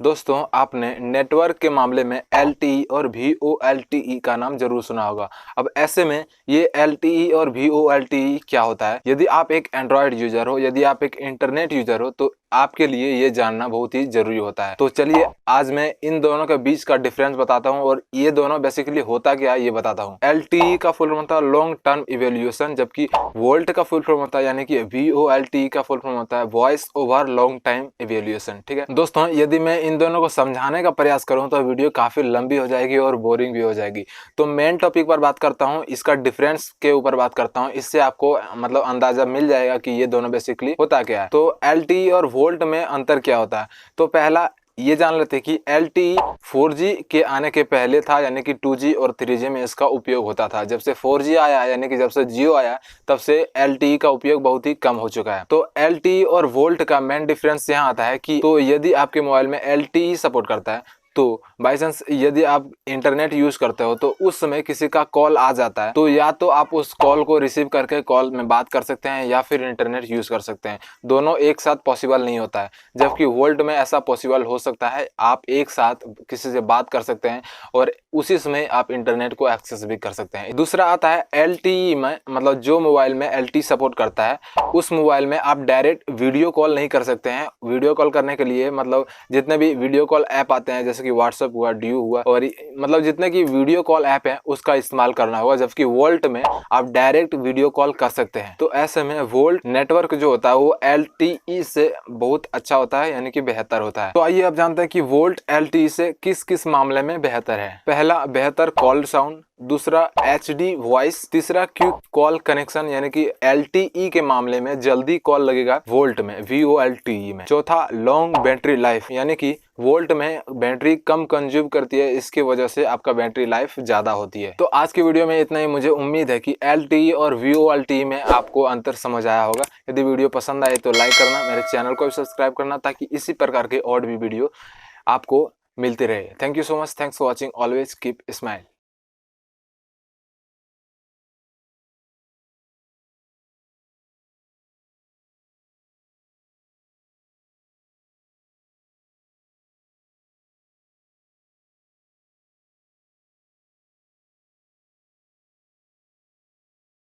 दोस्तों, आपने नेटवर्क के मामले में LTE और VoLTE का नाम जरूर सुना होगा। अब ऐसे में ये LTE और VoLTE क्या होता है? यदि आप एक एंड्रॉयड यूजर हो, यदि आप एक इंटरनेट यूजर हो, तो आपके लिए ये जानना बहुत ही जरूरी होता है। तो चलिए आज मैं इन दोनों के बीच का डिफरेंस बताता हूँ और ये दोनों बेसिकली होता क्या है ये बताता हूँ। LTE का फुल फॉर्म होता है लॉन्ग टर्म इवैल्यूएशन, जबकि वोल्ट का फुल फॉर्म होता है यानी कि VoLTE का फुल फॉर्म होता है voice over long time evaluation. ठीक है दोस्तों, यदि मैं इन दोनों को समझाने का प्रयास करूं तो वीडियो काफी लंबी हो जाएगी और बोरिंग भी हो जाएगी। तो मेन टॉपिक पर बात करता हूं, इसका डिफरेंस के ऊपर बात करता हूं, इससे आपको मतलब अंदाजा मिल जाएगा कि ये दोनों बेसिकली होता क्या है। तो LTE और वोल्ट में अंतर क्या होता है। तो पहला ये जान लेते हैं कि LTE 4G के आने के पहले था, यानी कि 2G और 3G में इसका उपयोग होता था। जब से 4G आया यानी कि जब से जियो आया तब से LTE का उपयोग बहुत ही कम हो चुका है। तो LTE और वोल्ट का मेन डिफरेंस यहाँ आता है कि तो यदि आपके मोबाइल में LTE सपोर्ट करता है तो बाई चांस यदि आप इंटरनेट यूज करते हो तो उस समय किसी का कॉल आ जाता है, तो या तो आप उस कॉल को रिसीव करके कॉल में बात कर सकते हैं या फिर इंटरनेट यूज कर सकते हैं। दोनों एक साथ पॉसिबल नहीं होता है, जबकि वोल्ट में ऐसा पॉसिबल हो सकता है। आप एक साथ किसी से बात कर सकते हैं और उसी समय आप इंटरनेट को एक्सेस भी कर सकते हैं। दूसरा आता है LTE में, मतलब जो मोबाइल में LTE सपोर्ट करता है उस मोबाइल में आप डायरेक्ट वीडियो कॉल नहीं कर सकते हैं। वीडियो कॉल करने के लिए मतलब जितने भी वीडियो कॉल ऐप आते हैं जैसे कि व्हाट्सएप हुआ, ड्यू हुआ और मतलब जितने की वीडियो कॉल ऐप है उसका इस्तेमाल करना होगा, जबकि वोल्ट में आप डायरेक्ट वीडियो कॉल कर सकते हैं। तो ऐसे में वोल्ट नेटवर्क जो होता है वो LTE से बहुत अच्छा होता है, यानी कि बेहतर होता है। तो आइए अब जानते हैं कि वोल्ट LTE से किस किस मामले में बेहतर है। पहला, बेहतर कॉल साउंड। दूसरा, HD वॉइस। तीसरा, क्विक कॉल कनेक्शन, यानी कि LTE के मामले में जल्दी कॉल लगेगा वोल्ट में, VoLTE में। चौथा, लॉन्ग बैटरी लाइफ, यानी कि वोल्ट में बैटरी कम कंज्यूम करती है, इसकी वजह से आपका बैटरी लाइफ ज्यादा होती है। तो आज की वीडियो में इतना ही। मुझे उम्मीद है कि LTE और VoLTE में आपको अंतर समझ आया होगा। यदि वीडियो पसंद आए तो लाइक करना, मेरे चैनल को भी सब्सक्राइब करना, ताकि इसी प्रकार के और भी वीडियो आपको मिलते रहे। Thank you so much, thanks for watching, always keep smile.